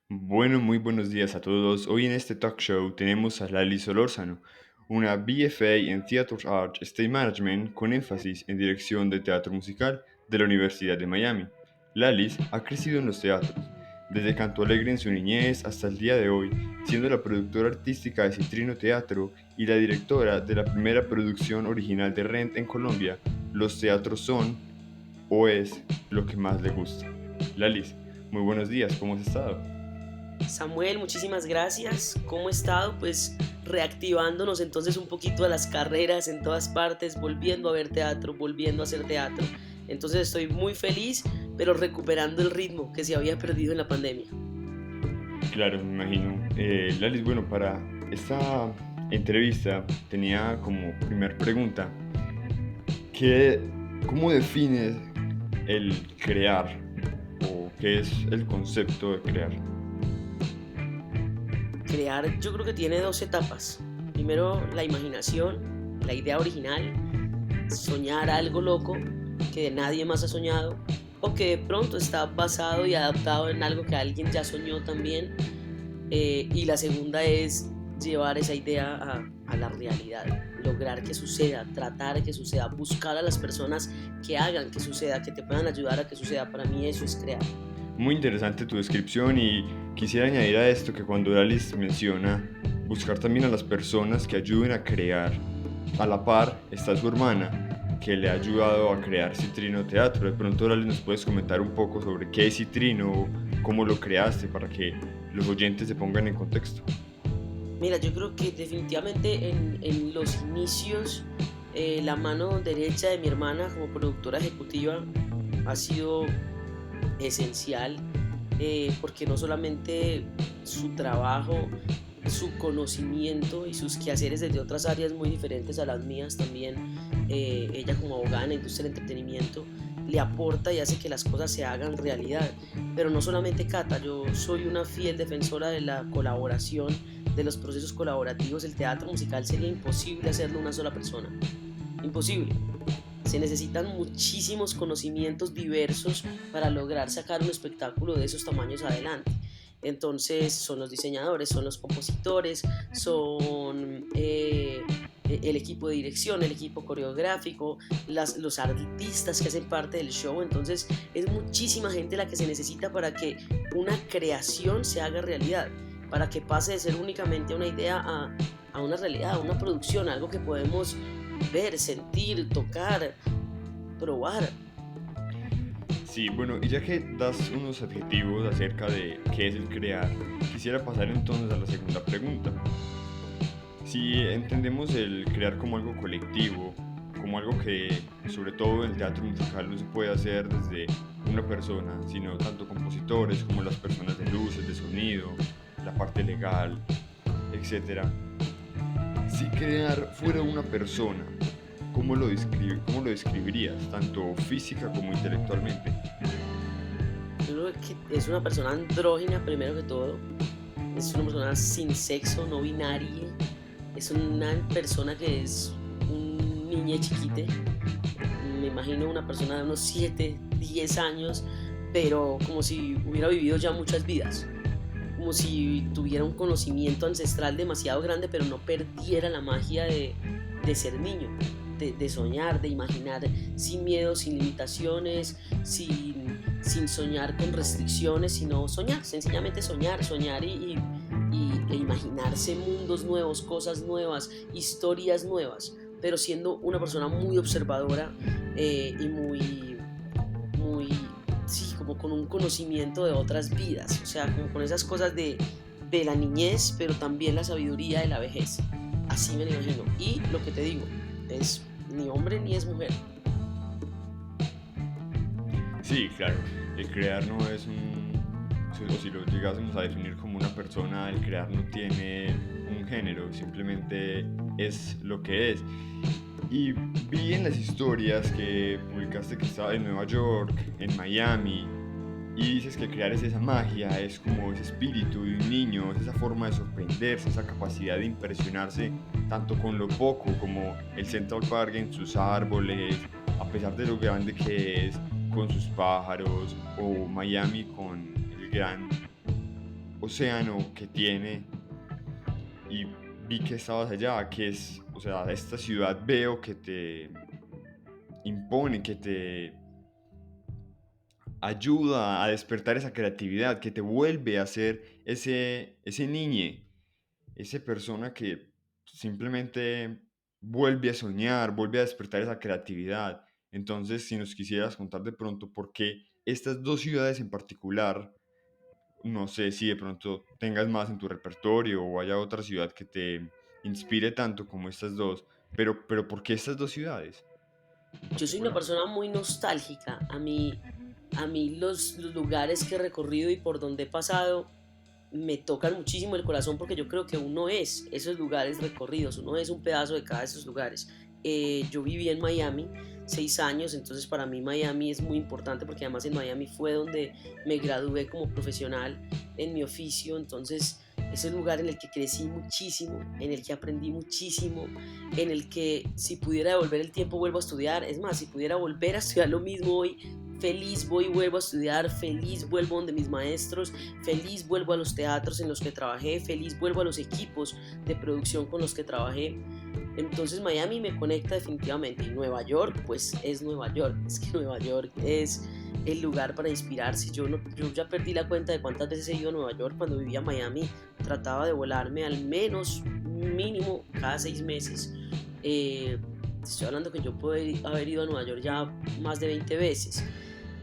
Bueno, muy buenos días a todos. Hoy en este talk show tenemos a Lali Solórzano, una BFA en Theatre Arts Stage Management con énfasis en dirección de teatro musical de la Universidad de Miami. Lalis ha crecido en los teatros, desde Canto Alegre en su niñez hasta el día de hoy, siendo la productora artística de Citrino Teatro y la directora de la primera producción original de Rent en Colombia. Los teatros son o es lo que más le gusta. Lalis, muy buenos días, ¿cómo has estado? Samuel, muchísimas gracias. ¿Cómo ha estado? Pues reactivándonos entonces un poquito a las carreras en todas partes, volviendo a ver teatro, volviendo a hacer teatro. Entonces estoy muy feliz, pero recuperando el ritmo que se había perdido en la pandemia. Claro, me imagino. Lalis, bueno, para esta entrevista tenía como primer pregunta, ¿qué, ¿cómo defines el crear o qué es el concepto de crear? Crear yo creo que tiene dos etapas. Primero la imaginación, la idea original, soñar algo loco que nadie más ha soñado o que de pronto está basado y adaptado en algo que alguien ya soñó también. Y la segunda es llevar esa idea a la realidad, lograr que suceda, tratar que suceda, buscar a las personas que hagan que suceda, que te puedan ayudar a que suceda. Para mí eso es crear. Muy interesante tu descripción y quisiera añadir a esto que cuando Lalis menciona buscar también a las personas que ayuden a crear, a la par está su hermana que le ha ayudado a crear Citrino Teatro. De pronto Lalis nos puedes comentar un poco sobre qué es Citrino, cómo lo creaste para que los oyentes se pongan en contexto. Mira, yo creo que definitivamente en los inicios la mano derecha de mi hermana como productora ejecutiva ha sido esencial, porque no solamente su trabajo, su conocimiento y sus quehaceres desde otras áreas muy diferentes a las mías también, ella como abogada en la industria del entretenimiento, le aporta y hace que las cosas se hagan realidad. Pero no solamente Cata, yo soy una fiel defensora de la colaboración, de los procesos colaborativos. El teatro musical sería imposible hacerlo una sola persona, imposible. Se necesitan muchísimos conocimientos diversos para lograr sacar un espectáculo de esos tamaños adelante. Entonces son los diseñadores, son los compositores, son el equipo de dirección, el equipo coreográfico, los artistas que hacen parte del show. Entonces es muchísima gente la que se necesita para que una creación se haga realidad, para que pase de ser únicamente una idea a una realidad, a una producción, algo que podemos ver, sentir, tocar, probar. Sí, bueno, y ya que das unos adjetivos acerca de qué es el crear, quisiera pasar entonces a la segunda pregunta. Si entendemos el crear como algo colectivo, como algo que sobre todo en el teatro musical no se puede hacer desde una persona, sino tanto compositores como las personas de luces, de sonido, la parte legal, etcétera. Si crear fuera una persona, cómo lo describirías, tanto física como intelectualmente? Yo creo que es una persona andrógina primero que todo, es una persona sin sexo, no binaria, es una persona que es un niño chiquite. Me imagino una persona de unos 7 10 años, pero como si hubiera vivido ya muchas vidas, como si tuviera un conocimiento ancestral demasiado grande, pero no perdiera la magia de ser niño, de soñar, de imaginar sin miedo, sin limitaciones, sin soñar con restricciones, sino soñar, sencillamente soñar, soñar e imaginarse mundos nuevos, cosas nuevas, historias nuevas, pero siendo una persona muy observadora, y muy, sí, como con un conocimiento de otras vidas, o sea, como con esas cosas de la niñez, pero también la sabiduría de la vejez. Así me lo imagino. Y lo que te digo, es ni hombre ni es mujer. Sí, claro, el crear no es o si lo llegásemos a definir como una persona, el crear no tiene un género, simplemente es lo que es. Y vi en las historias que publicaste que estaba en Nueva York, en Miami, y dices que crear es esa magia, es como ese espíritu de un niño, es esa forma de sorprenderse, esa capacidad de impresionarse tanto con lo poco como el Central Park en sus árboles, a pesar de lo grande que es, con sus pájaros, o Miami con el gran océano que tiene y vi que estabas allá, que es, o sea, esta ciudad veo que te impone, que te ayuda a despertar esa creatividad, que te vuelve a ser ese niñe, esa persona que simplemente vuelve a soñar, vuelve a despertar esa creatividad. Entonces, si nos quisieras contar de pronto por qué estas dos ciudades en particular, no sé si de pronto tengas más en tu repertorio o haya otra ciudad que te inspire tanto como estas dos, pero ¿por qué estas dos ciudades? Yo soy una persona muy nostálgica. A mí los lugares que he recorrido y por donde he pasado me tocan muchísimo el corazón porque yo creo que uno es esos lugares recorridos, uno es un pedazo de cada de esos lugares. Yo viví en Miami 6 años, entonces para mí Miami es muy importante porque además en Miami fue donde me gradué como profesional en mi oficio, entonces es el lugar en el que crecí muchísimo, en el que aprendí muchísimo, en el que si pudiera devolver el tiempo vuelvo a estudiar, es más, si pudiera volver a estudiar lo mismo hoy, feliz voy y vuelvo a estudiar, feliz vuelvo donde mis maestros, feliz vuelvo a los teatros en los que trabajé, feliz vuelvo a los equipos de producción con los que trabajé. Entonces Miami me conecta definitivamente y Nueva York pues es Nueva York, es que Nueva York es el lugar para inspirarse. Yo ya perdí la cuenta de cuántas veces he ido a Nueva York. Cuando vivía en Miami trataba de volarme al menos mínimo cada 6 meses. Estoy hablando que yo puedo haber ido a Nueva York ya más de 20 veces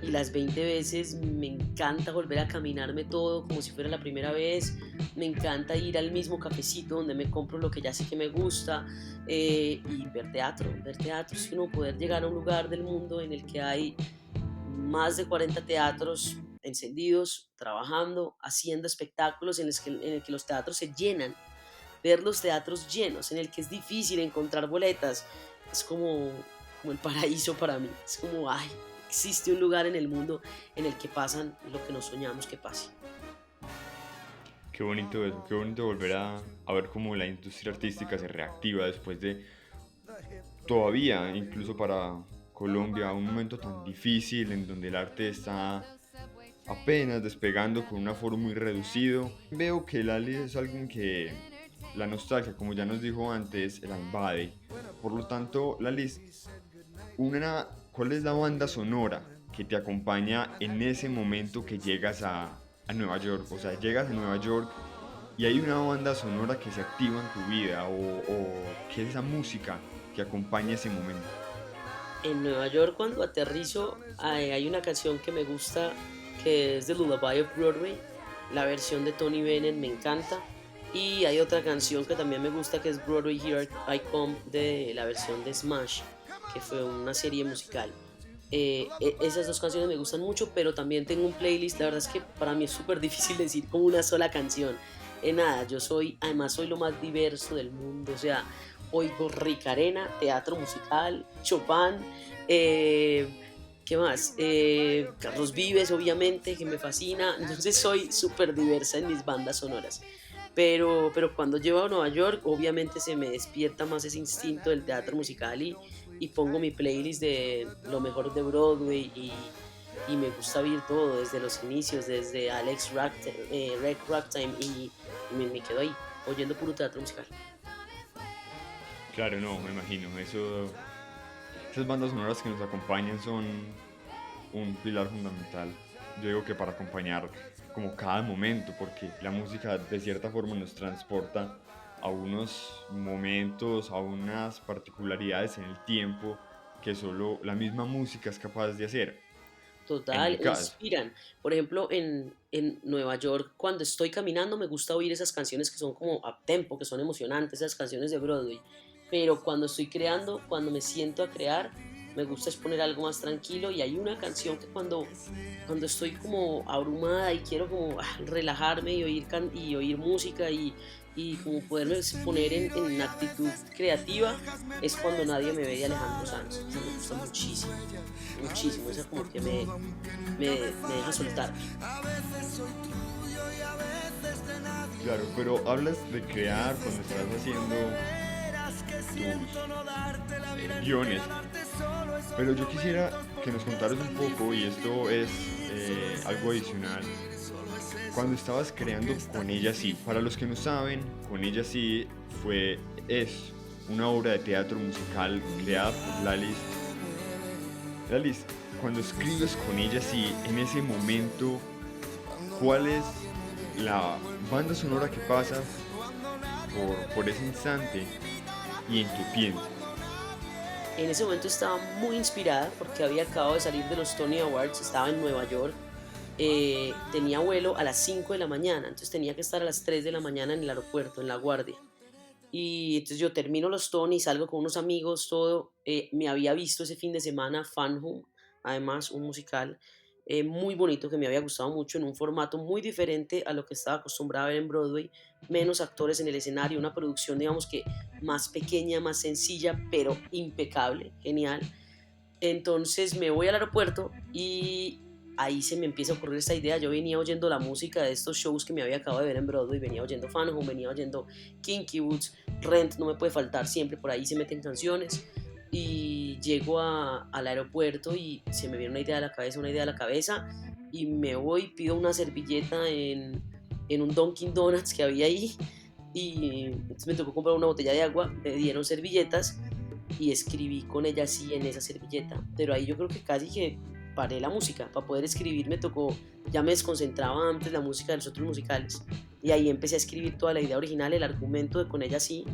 y las 20 veces me encanta volver a caminarme todo como si fuera la primera vez, me encanta ir al mismo cafecito donde me compro lo que ya sé que me gusta y ver teatro, si uno poder llegar a un lugar del mundo en el que hay más de 40 teatros encendidos, trabajando, haciendo espectáculos en el que los teatros se llenan, ver los teatros llenos, en el que es difícil encontrar boletas, es como el paraíso para mí. Es como, ay, existe un lugar en el mundo en el que pasan lo que nos soñamos que pase. Qué bonito eso, qué bonito volver a ver cómo la industria artística se reactiva después de todavía, incluso para Colombia, un momento tan difícil en donde el arte está apenas despegando con un aforo muy reducido. Veo que Lali es alguien que la nostalgia, como ya nos dijo antes, la invade. Por lo tanto, Lali, ¿cuál es la banda sonora que te acompaña en ese momento que llegas a Nueva York? O sea, llegas a Nueva York y hay una banda sonora que se activa en tu vida o qué es esa música que acompaña ese momento. En Nueva York, cuando aterrizo, hay una canción que me gusta que es The Lullaby of Broadway. La versión de Tony Bennett me encanta. Y hay otra canción que también me gusta que es Broadway Here I Come, de la versión de Smash, que fue una serie musical. Esas dos canciones me gustan mucho, pero también tengo un playlist. La verdad es que para mí es súper difícil decir como una sola canción. Nada, además soy lo más diverso del mundo. O sea, oigo Ricarena, teatro musical, Chopin, eh, ¿qué más? Carlos Vives, obviamente, que me fascina. Entonces soy súper diversa en mis bandas sonoras. Pero cuando llego a Nueva York, obviamente se me despierta más ese instinto del teatro musical y pongo mi playlist de lo mejor de Broadway y me gusta oír todo desde los inicios, desde Alex Ragtime y me quedo ahí oyendo puro teatro musical. Claro, no, me imagino. Esas bandas sonoras que nos acompañan son un pilar fundamental. Yo digo que para acompañar como cada momento, porque la música de cierta forma nos transporta a unos momentos, a unas particularidades en el tiempo que solo la misma música es capaz de hacer. En Total, mi e caso, inspiran. Por ejemplo, en Nueva York, cuando estoy caminando, me gusta oír esas canciones que son como up tempo, que son emocionantes, esas canciones de Broadway. Pero cuando estoy creando, cuando me siento a crear, me gusta exponer algo más tranquilo. Y hay una canción que cuando estoy como abrumada y quiero como relajarme y oír música y como poderme poner en actitud creativa, es cuando nadie me ve de Alejandro Sanz. Esa me gusta muchísimo, muchísimo. Esa como que me deja soltar. claro, pero hablas de crear cuando estás haciendo tus guiones, pero yo quisiera que nos contaras un poco, y esto es algo adicional, cuando estabas creando Con ella sí, para los que no saben, Con ella sí es una obra de teatro musical creada por Lalis. Lalis, cuando escribes Con ella sí, en ese momento, ¿cuál es la banda sonora que pasa por ese instante y en qué piensas? En ese momento estaba muy inspirada porque había acabado de salir de los Tony Awards, estaba en Nueva York, tenía vuelo a las 5 de la mañana, entonces tenía que estar a las 3 de la mañana en el aeropuerto, en La Guardia. Y entonces yo termino los Tony, salgo con unos amigos, todo. Me había visto ese fin de semana Fan Home, además un musical muy bonito que me había gustado mucho en un formato muy diferente a lo que estaba acostumbrada a ver en Broadway, menos actores en el escenario, una producción digamos que más pequeña, más sencilla, pero impecable, genial. Entonces me voy al aeropuerto y ahí se me empieza a ocurrir esta idea. Yo venía oyendo la música de estos shows que me había acabado de ver en Broadway, venía oyendo Fan Home, venía oyendo Kinky Boots, Rent, no me puede faltar, siempre por ahí se meten canciones. Y llego al aeropuerto y se me viene una idea a la cabeza, y me voy, pido una servilleta en un Dunkin' Donuts que había ahí, y entonces me tocó comprar una botella de agua, me dieron servilletas y escribí Con ella sí en esa servilleta. Pero ahí yo creo que casi que paré la música. Para poder escribir me tocó, ya me desconcentraba antes la música de los otros musicales. Y ahí empecé a escribir toda la idea original, el argumento de Con ella sí.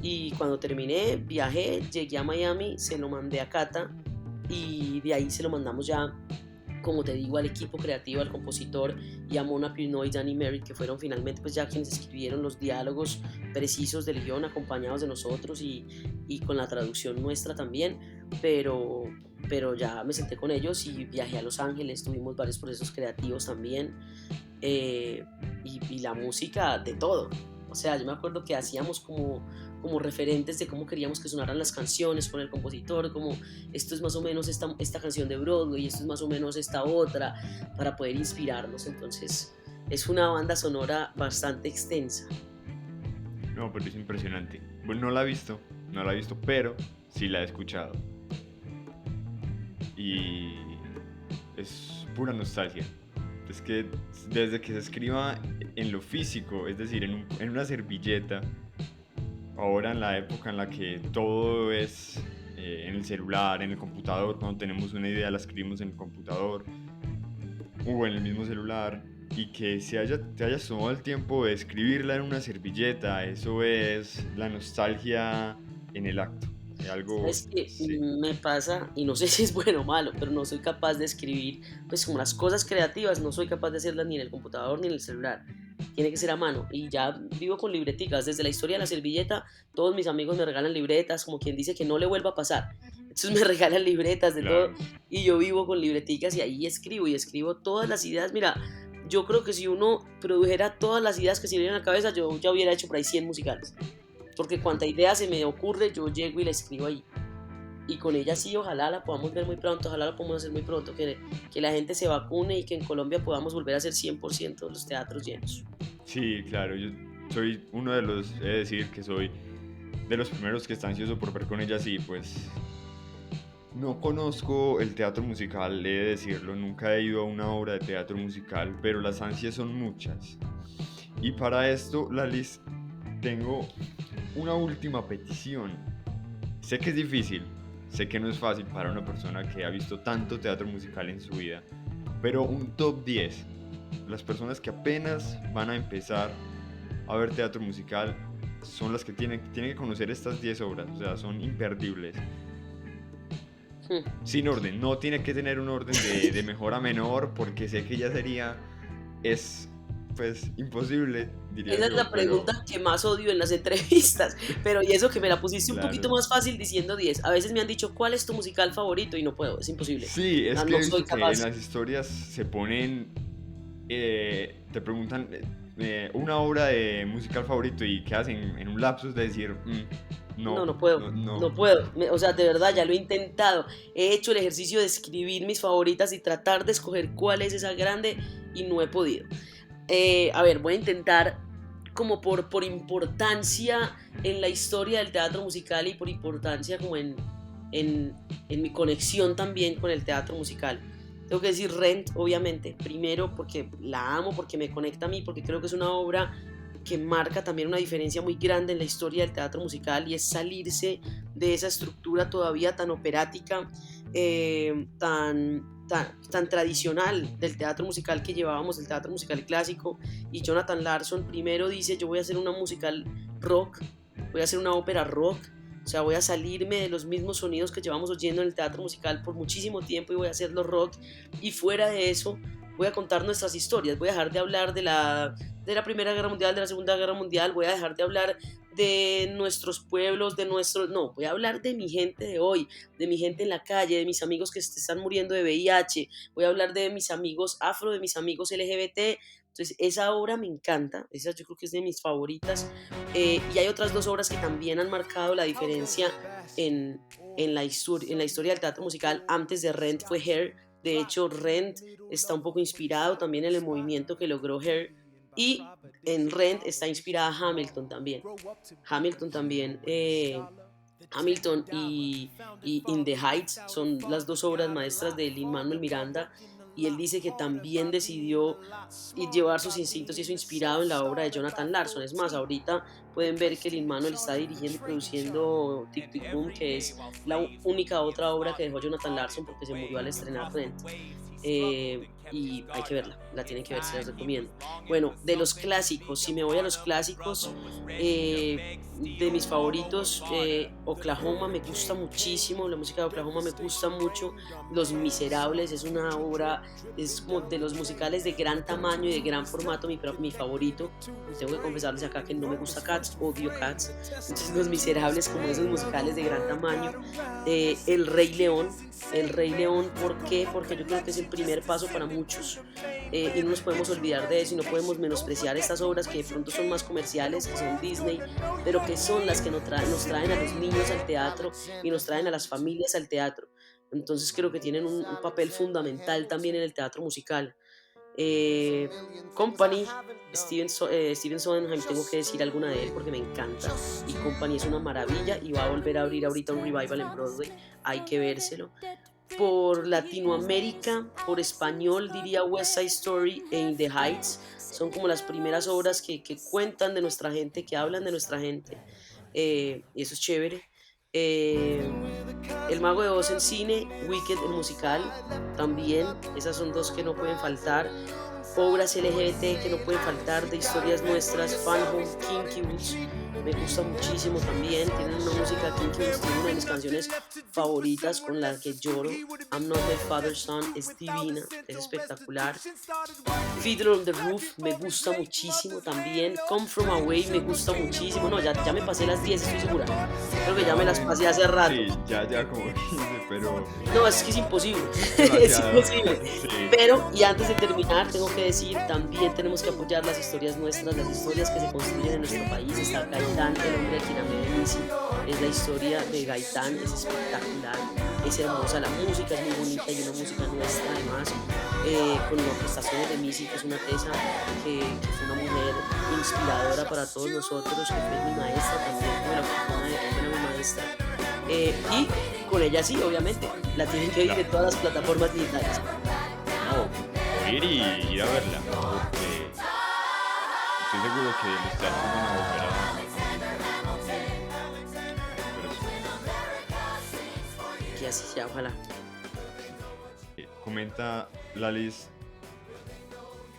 Y cuando terminé, viajé, llegué a Miami, se lo mandé a Cata y de ahí se lo mandamos ya, como te digo, al equipo creativo, al compositor, y a Mona Purnoy y Danny Merritt, que fueron finalmente pues ya quienes escribieron los diálogos precisos del guión, acompañados de nosotros y con la traducción nuestra también, pero ya me senté con ellos y viajé a Los Ángeles, tuvimos varios procesos creativos también, y la música de todo. O sea, yo me acuerdo que hacíamos como referentes de cómo queríamos que sonaran las canciones con el compositor, como esto es más o menos esta canción de Broadway, esto es más o menos esta otra, para poder inspirarnos. Entonces es una banda sonora bastante extensa. No, pero es impresionante. Bueno, no la he visto, pero sí la he escuchado. Y es pura nostalgia. Es que desde que se escriba en lo físico, es decir, en una servilleta, ahora en la época en la que todo es en el celular, en el computador, cuando tenemos una idea la escribimos en el computador o en el mismo celular, y que te hayas tomado el tiempo de escribirla en una servilleta, eso es la nostalgia en el acto. Algo, ¿Sabes qué sí. me pasa? Y no sé si es bueno o malo, pero no soy capaz de escribir, pues como las cosas creativas, no soy capaz de hacerlas ni en el computador ni en el celular. Tiene que ser a mano. Y ya vivo con libreticas. Desde la historia de la servilleta, todos mis amigos me regalan libretas, como quien dice que no le vuelva a pasar. Entonces me regalan libretas de todo. Claro. Y yo vivo con libreticas y ahí escribo y escribo todas las ideas. Mira, yo creo que si uno produjera todas las ideas que se le vienen a la cabeza, yo ya hubiera hecho por ahí 100 musicales. Porque cuanta idea se me ocurre, yo llego y la escribo ahí. Y con ella sí, ojalá la podamos ver muy pronto, ojalá la podamos hacer muy pronto, que la gente se vacune y que en Colombia podamos volver a hacer 100% los teatros llenos. Sí, claro, yo soy uno de los, he de decir que soy de los primeros que está ansioso por ver Con ella, sí, pues no conozco el teatro musical, he de decirlo, nunca he ido a una obra de teatro musical, pero las ansias son muchas. Y para esto, Lalis, tengo una última petición. Sé que es difícil, sé que no es fácil para una persona que ha visto tanto teatro musical en su vida, pero un top 10. Las personas que apenas van a empezar a ver teatro musical son las que tienen que conocer estas 10 obras, o sea, son imperdibles. Sin orden, no tiene que tener un orden de mejor a menor, porque sé que ya es pues imposible, diría Esa es yo, la pero pregunta que más odio en las entrevistas, pero y eso que me la pusiste un poquito claro. más fácil diciendo 10. A veces me han dicho, ¿cuál es tu musical favorito? Y no puedo, es imposible. Sí, es No, que no he soy visto que en capaz. las historias se ponen, te preguntan una obra de musical favorito y quedas en un lapsus de decir, No, no, no puedo, no, no. no puedo. O sea, de verdad, ya lo he intentado. He hecho el ejercicio de escribir mis favoritas y tratar de escoger cuál es esa grande y no he podido. A ver, voy a intentar como por importancia en la historia del teatro musical y por importancia como en mi conexión también con el teatro musical. Tengo que decir Rent, obviamente, primero porque la amo, porque me conecta a mí, porque creo que es una obra que marca también una diferencia muy grande en la historia del teatro musical, y es salirse de esa estructura todavía tan operática, tan tradicional del teatro musical que llevábamos, el teatro musical clásico. Y Jonathan Larson primero dice: yo voy a hacer una musical rock, voy a hacer una ópera rock. O sea, voy a salirme de los mismos sonidos que llevamos oyendo en el teatro musical por muchísimo tiempo y voy a hacerlo rock. Y fuera de eso, voy a contar nuestras historias. Voy a dejar de hablar de la Primera Guerra Mundial, de la Segunda Guerra Mundial. Voy a dejar de hablar de nuestros pueblos, de nuestros... No, voy a hablar de mi gente de hoy, de mi gente en la calle, de mis amigos que se están muriendo de VIH. Voy a hablar de mis amigos afro, de mis amigos LGBT. Entonces, esa obra me encanta, esa yo creo que es de mis favoritas. Y hay otras dos obras que también han marcado la diferencia en, en la historia del teatro musical. Antes de Rent fue Hair. De hecho, Rent está un poco inspirado también en el movimiento que logró Hair. Y en Rent está inspirada Hamilton también. Hamilton también. Hamilton y In the Heights son las dos obras maestras de Lin-Manuel Miranda, y él dice que también decidió llevar sus instintos y eso inspirado en la obra de Jonathan Larson. Es más, ahorita pueden ver que Lin-Manuel está dirigiendo y produciendo Tic Tic Boom, que es la única otra obra que dejó Jonathan Larson porque se murió al estrenar Rent. Y hay que verla, la tienen que ver, se las recomiendo. Bueno, de los clásicos, si me voy a los clásicos, de mis favoritos, Oklahoma me gusta muchísimo, la música de Oklahoma me gusta mucho. Los Miserables es una obra, es como de los musicales de gran tamaño y de gran formato, mi favorito. Tengo que confesarles acá que no me gusta Cats, odio Cats. Entonces Los Miserables, como esos musicales de gran tamaño. El Rey León. El Rey León, ¿por qué? Porque yo creo que es el primer paso para muchos, y no nos podemos olvidar de eso y no podemos menospreciar estas obras que de pronto son más comerciales, que son Disney, pero que son las que nos traen a los niños al teatro y nos traen a las familias al teatro. Entonces creo que tienen un papel fundamental también en el teatro musical. Eh, Company, Steven Sondheim, tengo que decir alguna de él porque me encanta. Y Company es una maravilla y va a volver a abrir ahorita un revival en Broadway. Hay que vérselo. Por Latinoamérica, por español, diría West Side Story e In the Heights. Son como las primeras obras que cuentan de nuestra gente, que hablan de nuestra gente. Y eso es chévere. Eh, el Mago de Oz en cine, Wicked el musical, también. Esas son dos que no pueden faltar. Obras LGBT que no pueden faltar, de historias nuestras, Fan Home, Kinky Boots, me gusta muchísimo también. Tienen una música, Kinky Boots tiene una de mis canciones favoritas con la que lloro. I'm Not My Father's Son es divina, es espectacular. Fiddler on the Roof me gusta muchísimo también. Come From Away me gusta muchísimo. No, ya me pasé las 10, estoy segura. Creo que ya me las pasé hace rato. Sí, ya como 15, pero No, es que es imposible. Es demasiado. imposible. Sí. Pero, y antes de terminar, tengo que decir, también tenemos que apoyar las historias nuestras, las historias que se construyen en nuestro país. Está Gaitán, el hombre de quien amé de Missy. Es la historia de Gaitán, es espectacular, es hermosa, la música es muy bonita y una música nuestra además, con las prestaciones de Missy, que es una tesa que fue una mujer inspiradora para todos nosotros, que fue mi maestra también, tuve la fortuna de que fuera mi maestra. Y con ella sí, obviamente, la tienen que oír en todas las plataformas digitales. No, oír y ir a verla, porque estoy seguro que los teatros van a volver a... Que así sea, ojalá. Comenta Lalis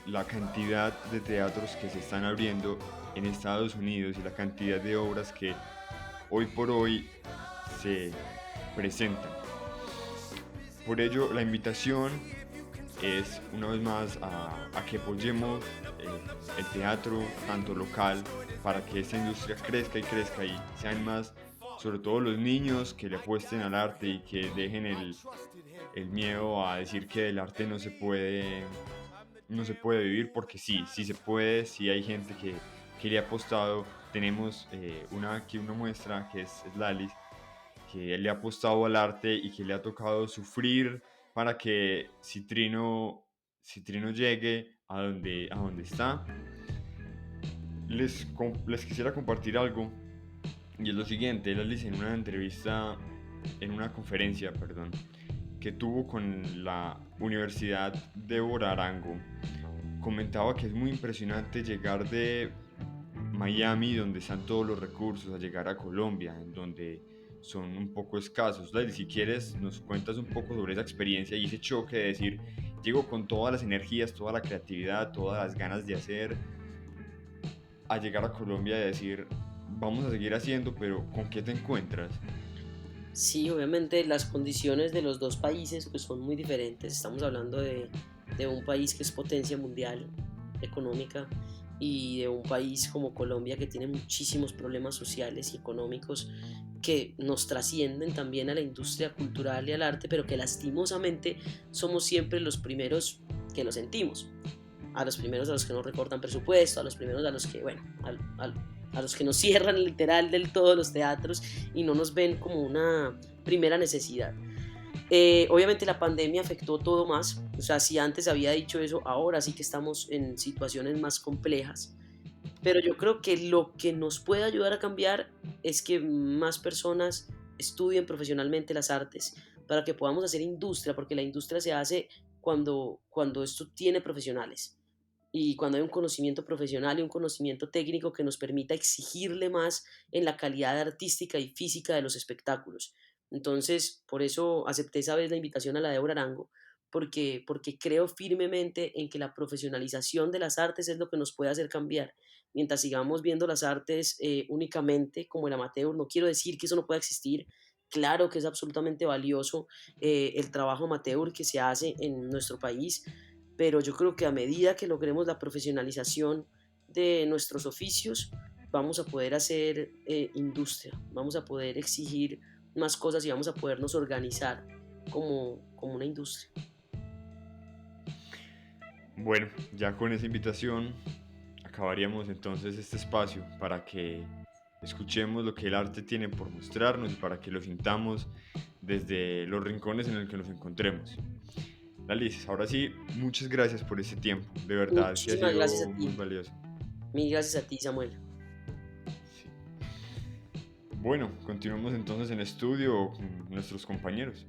la cantidad de teatros que se están abriendo en Estados Unidos y la cantidad de obras que hoy por hoy se presentan. Por ello, la invitación es una vez más a que apoyemos el teatro, tanto local, para que esta industria crezca y sean más, sobre todo los niños, que le apuesten al arte y que dejen el miedo a decir que el arte no se puede vivir, porque sí se puede, sí hay gente que le ha apostado. Tenemos aquí una muestra que es Lalis, que le ha apostado al arte y que le ha tocado sufrir para que Citrino llegue a donde está. Les quisiera compartir algo, y es lo siguiente. Lalis en una conferencia, que tuvo con la Universidad Débora Arango, comentaba que es muy impresionante llegar de Miami, donde están todos los recursos, a llegar a Colombia, en donde son un poco escasos. Dale, si quieres, nos cuentas un poco sobre esa experiencia y ese choque de decir, llego con todas las energías, toda la creatividad, todas las ganas de hacer, a llegar a Colombia y decir, vamos a seguir haciendo, pero ¿con qué te encuentras? Sí, obviamente las condiciones de los dos países pues son muy diferentes. Estamos hablando de un país que es potencia mundial económica y de un país como Colombia que tiene muchísimos problemas sociales y económicos que nos trascienden también a la industria cultural y al arte, pero que lastimosamente somos siempre los primeros que lo sentimos. A los primeros a los que no recortan presupuesto, a los primeros a los que, bueno, a los que nos cierran literal del todo los teatros y no nos ven como una primera necesidad. Obviamente la pandemia afectó todo más, o sea, si antes había dicho eso, ahora sí que estamos en situaciones más complejas, pero yo creo que lo que nos puede ayudar a cambiar es que más personas estudien profesionalmente las artes para que podamos hacer industria, porque la industria se hace cuando esto tiene profesionales y cuando hay un conocimiento profesional y un conocimiento técnico que nos permita exigirle más en la calidad artística y física de los espectáculos. Entonces, por eso acepté esa vez la invitación a la Débora Arango, porque creo firmemente en que la profesionalización de las artes es lo que nos puede hacer cambiar. Mientras sigamos viendo las artes únicamente como el amateur, no quiero decir que eso no pueda existir. Claro que es absolutamente valioso el trabajo amateur que se hace en nuestro país, pero yo creo que a medida que logremos la profesionalización de nuestros oficios, vamos a poder hacer industria, vamos a poder exigir más cosas y vamos a podernos organizar como una industria. Bueno, ya con esa invitación acabaríamos entonces este espacio para que escuchemos lo que el arte tiene por mostrarnos y para que lo sintamos desde los rincones en los que nos encontremos. Alice, ahora sí, muchas gracias por este tiempo, de verdad que ha Muchísimas gracias sido a muy ti, valioso. mil gracias a ti, Samuel. Sí. Bueno, continuamos entonces en estudio con nuestros compañeros.